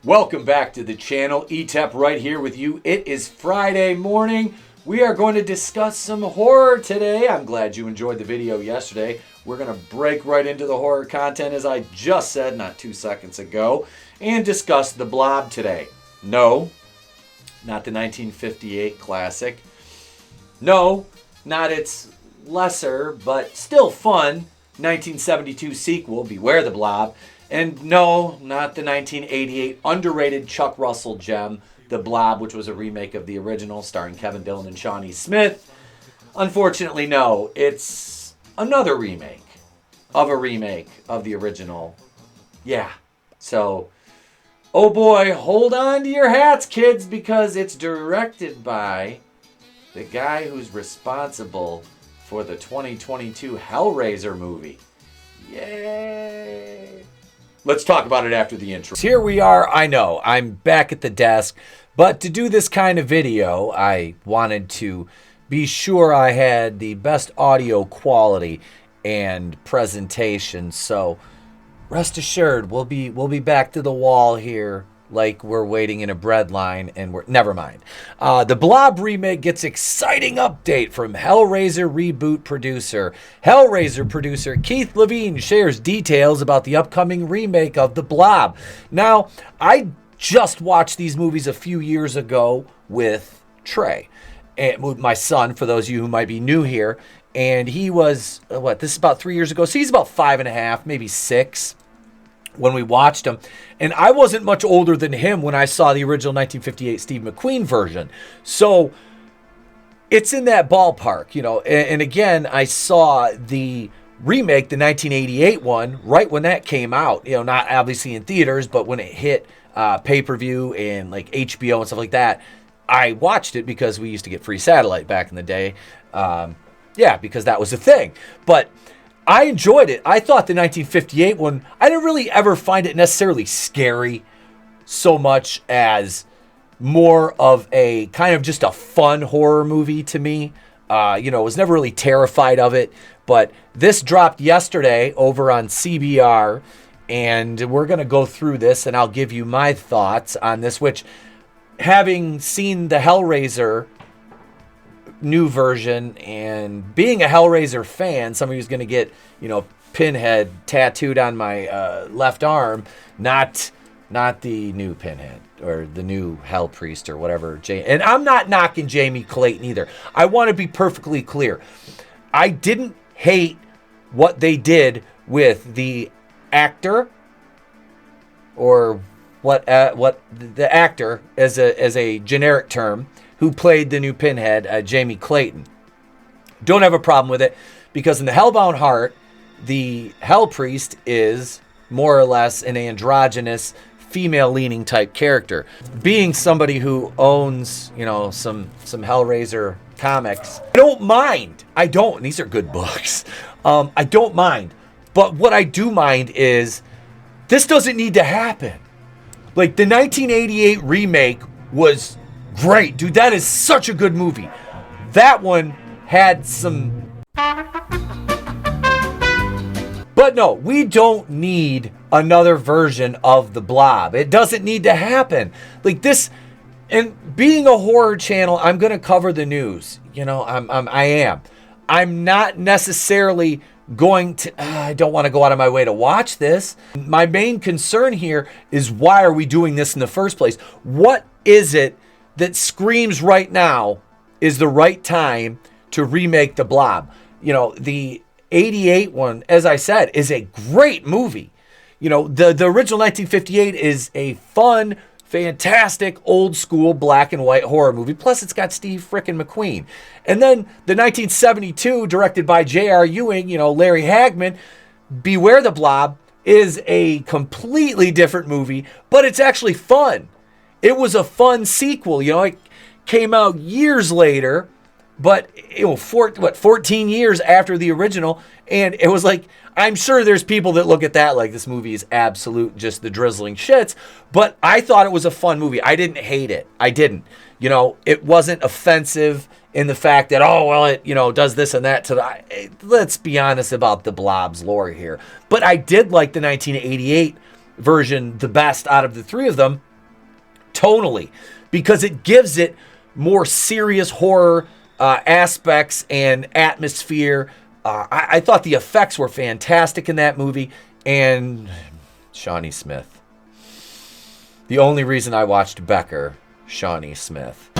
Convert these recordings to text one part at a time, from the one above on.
Welcome back to the channel. Etep right here with you. It is Friday morning. We are going to discuss some horror today. I'm glad you enjoyed the video yesterday. We're going to break right into the horror content, as I just said not 2 seconds ago, and discuss the Blob today. No, not the 1958 classic. No, not its lesser, but still fun 1972 sequel, Beware the Blob. And no, not the 1988 underrated Chuck Russell gem, The Blob, which was a remake of the original starring Kevin Dillon and Shawnee Smith. Unfortunately, no, it's another remake of the original. Yeah, so, oh boy, hold on to your hats, kids, because it's directed by the guy who's responsible for the 2022 Hellraiser movie. Yay! Let's talk about it after the intro. Here we are. I know, I'm back at the desk, but to do this kind of video, I wanted to be sure I had the best audio quality and presentation. So rest assured, we'll be back to the wall here like we're waiting in a bread line, and we're never mind. The Blob remake gets exciting update from Hellraiser reboot producer. Hellraiser producer Keith Levine shares details about the upcoming remake of The Blob. Now, I just watched these movies a few years ago with Trey, and with my son, for those of you who might be new here, and he was, this is about 3 years ago, so he's about 5.5, maybe 6. When we watched them, and I wasn't much older than him when I saw the original 1958 Steve McQueen version. So it's in that ballpark, you know. And again, I saw the remake, the 1988 one, right when that came out, you know, not obviously in theaters, but when it hit pay-per-view and like HBO and stuff like that, I watched it because we used to get free satellite back in the day. Yeah, because that was a thing. But I enjoyed it. I thought the 1958 one, I didn't really ever find it necessarily scary so much as more of a kind of just a fun horror movie to me. You know, I was never really terrified of it, but this dropped yesterday over on CBR, and we're going to go through this, and I'll give you my thoughts on this, which, having seen the Hellraiser new version and being a Hellraiser fan, somebody who's going to get, you know, Pinhead tattooed on my left arm, not the new Pinhead or the new Hell Priest or whatever. And I'm not knocking Jamie Clayton either. I want to be perfectly clear. I didn't hate what they did with the actor, or what the actor as a generic term, who played the new Pinhead, Jamie Clayton. Don't have a problem with it, because in the Hellbound Heart, the Hell Priest is more or less an androgynous, female-leaning type character. Being somebody who owns, you know, some Hellraiser comics, I don't mind. I don't. And these are good books. I don't mind. But what I do mind is this doesn't need to happen. Like, the 1988 remake was great, dude. That is such a good movie. That one had some... But no, we don't need another version of The Blob. It doesn't need to happen. Like this, and being a horror channel, I'm going to cover the news. You know, I am. I'm not necessarily going to... I don't want to go out of my way to watch this. My main concern here is, why are we doing this in the first place? What is it that screams right now is the right time to remake The Blob? You know, the 88 one, as I said, is a great movie. You know, the original 1958 is a fun, fantastic, old school black and white horror movie. Plus, it's got Steve frickin' McQueen. And then the 1972, directed by J.R. Ewing, you know, Larry Hagman, Beware the Blob, is a completely different movie, but it's actually fun. It was a fun sequel. You know, it came out years later, but, you know, 14 years after the original. And it was like, I'm sure there's people that look at that like this movie is absolute, just the drizzling shits. But I thought it was a fun movie. I didn't hate it. I didn't. You know, it wasn't offensive in the fact that, oh, well, it, you know, does this and that to the... Let's be honest about the Blob's lore here. But I did like the 1988 version the best out of the three of them. tonally, because it gives it more serious horror aspects and atmosphere. I thought the effects were fantastic in that movie. And Shawnee Smith. The only reason I watched Becker, Shawnee Smith.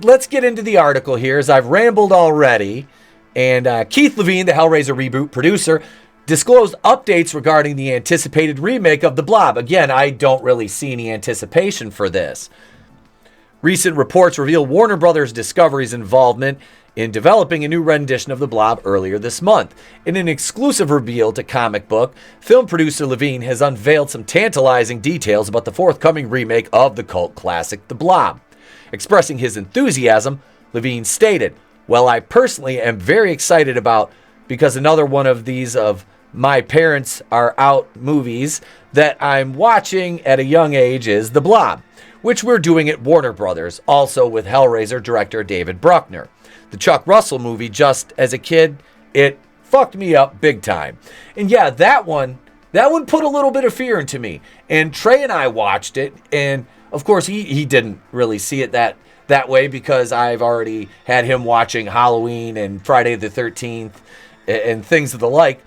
Let's get into the article here, as I've rambled already. And Keith Levine, the Hellraiser reboot producer, disclosed updates regarding the anticipated remake of The Blob. Again, I don't really see any anticipation for this. Recent reports reveal Warner Brothers Discovery's involvement in developing a new rendition of The Blob earlier this month. In an exclusive reveal to Comic Book, film producer Levine has unveiled some tantalizing details about the forthcoming remake of the cult classic The Blob. Expressing his enthusiasm, Levine stated, "Well, I personally am very excited about, because another one of these of my parents are out movies that I'm watching at a young age is The Blob, which we're doing at Warner Brothers, also with Hellraiser director David Bruckner. The Chuck Russell movie, just as a kid, it fucked me up big time." And yeah, that one put a little bit of fear into me. And Trey and I watched it, and of course he didn't really see it that way, because I've already had him watching Halloween and Friday the 13th and things of the like.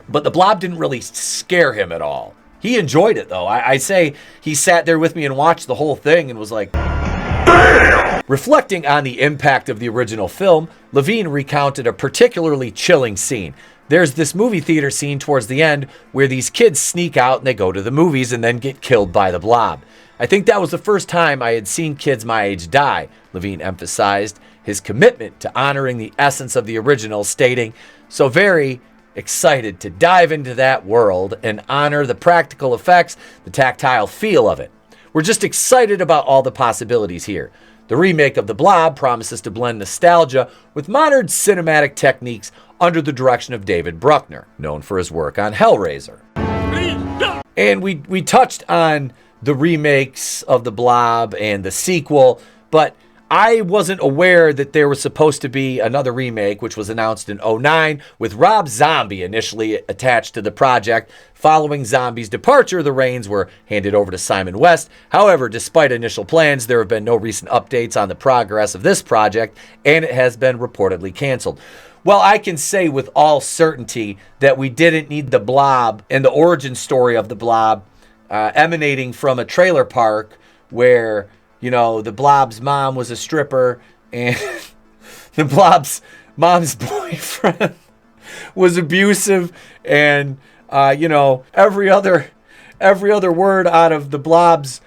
But The Blob didn't really scare him at all. He enjoyed it, though. I say he sat there with me and watched the whole thing and was like, damn! Reflecting on the impact of the original film, Levine recounted a particularly chilling scene. There's this movie theater scene towards the end where these kids sneak out and they go to the movies and then get killed by the Blob. I think that was the first time I had seen kids my age die, Levine emphasized his commitment to honoring the essence of the original, stating, "So very excited to dive into that world and honor the practical effects, the tactile feel of it. We're just excited about all the possibilities here. The remake of The Blob promises to blend nostalgia with modern cinematic techniques under the direction of David Bruckner, known for his work on Hellraiser." And we touched on the remakes of The Blob and the sequel, but I wasn't aware that there was supposed to be another remake, which was announced in 2009, with Rob Zombie initially attached to the project. Following Zombie's departure, the reins were handed over to Simon West. However, despite initial plans, there have been no recent updates on the progress of this project, and it has been reportedly canceled. Well, I can say with all certainty that we didn't need The Blob and the origin story of The Blob emanating from a trailer park where, you know, the Blob's mom was a stripper and the Blob's mom's boyfriend was abusive, and you know, every other word out of the Blob's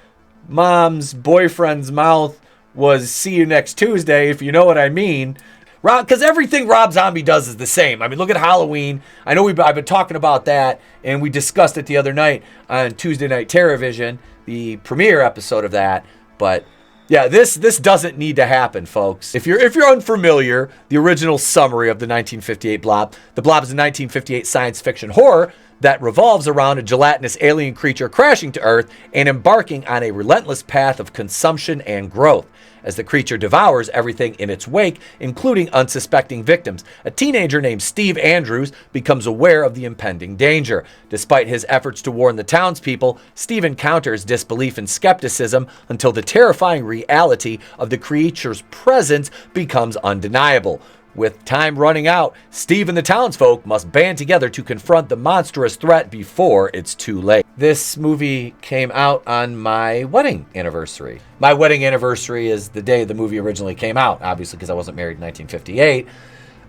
mom's boyfriend's mouth was "see you next Tuesday," if you know what I mean. Because everything Rob Zombie does is the same. I mean, look at Halloween. I know I've been talking about that, and we discussed it the other night on Tuesday Night Terrorvision, the premiere episode of that. But yeah, this doesn't need to happen, folks. If you're unfamiliar, the original summary of the 1958 Blob. The Blob is a 1958 science fiction horror that revolves around a gelatinous alien creature crashing to Earth and embarking on a relentless path of consumption and growth. As the creature devours everything in its wake, including unsuspecting victims, a teenager named Steve Andrews becomes aware of the impending danger. Despite his efforts to warn the townspeople, Steve encounters disbelief and skepticism until the terrifying reality of the creature's presence becomes undeniable. With time running out, Steve and the townsfolk must band together to confront the monstrous threat before it's too late. This movie came out on my wedding anniversary. My wedding anniversary is the day the movie originally came out, obviously, because I wasn't married in 1958.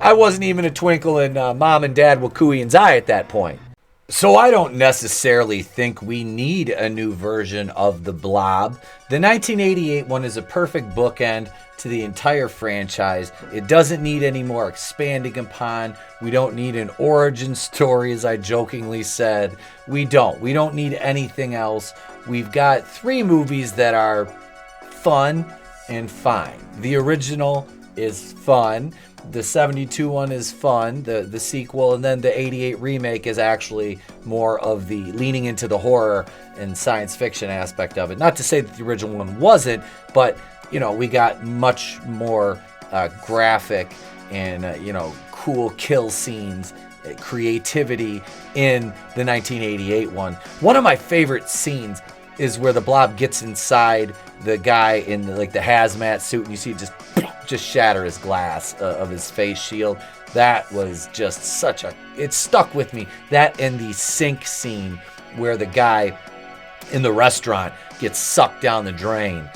I wasn't even a twinkle in Mom and Dad Wakuian's eye at that point. So I don't necessarily think we need a new version of The Blob. The 1988 one is a perfect bookend to the entire franchise. It doesn't need any more expanding upon. We don't need an origin story, as I jokingly said. We don't need anything else. We've got 3 movies that are fun and fine. The original is fun. The 72 one is fun, the sequel, and then the 88 remake is actually more of the leaning into the horror and science fiction aspect of it. Not to say that the original one wasn't, but, you know, we got much more graphic and, you know, cool kill scenes creativity in the 1988 one. One of my favorite scenes is where the Blob gets inside the guy in the hazmat suit, and you see it just shatter his glass of his face shield. That was just it stuck with me. That and the sink scene where the guy in the restaurant gets sucked down the drain.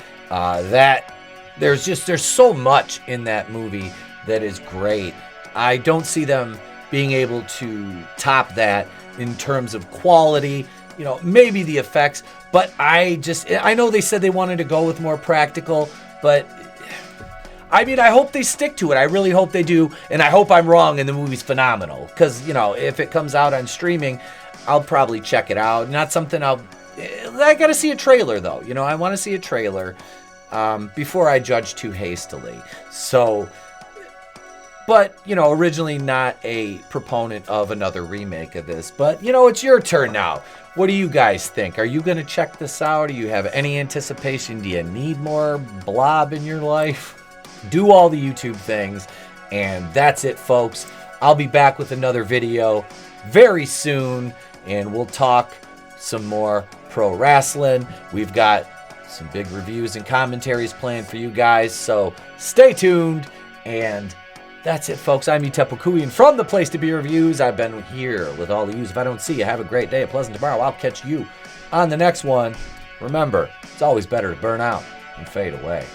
There's so much in that movie that is great. I don't see them being able to top that in terms of quality, maybe the effects, but I know they said they wanted to go with more practical, but I mean, I hope they stick to it. I really hope they do, and I hope I'm wrong and the movie's phenomenal, because, if it comes out on streaming, I'll probably check it out. Not something I gotta see a trailer, though. I want to see a trailer before I judge too hastily. So, but, originally not a proponent of another remake of this, but, it's your turn now. What do you guys think? Are you going to check this out? Do you have any anticipation? Do you need more Blob in your life? Do all the YouTube things, and that's it, folks. I'll be back with another video very soon, and we'll talk some more pro wrestling. We've got some big reviews and commentaries planned for you guys, so stay tuned. And that's it, folks. I'm Etep from the Place to Be Reviews. I've been here with all of you. If I don't see you, have a great day, a pleasant tomorrow. I'll catch you on the next one. Remember, it's always better to burn out and fade away.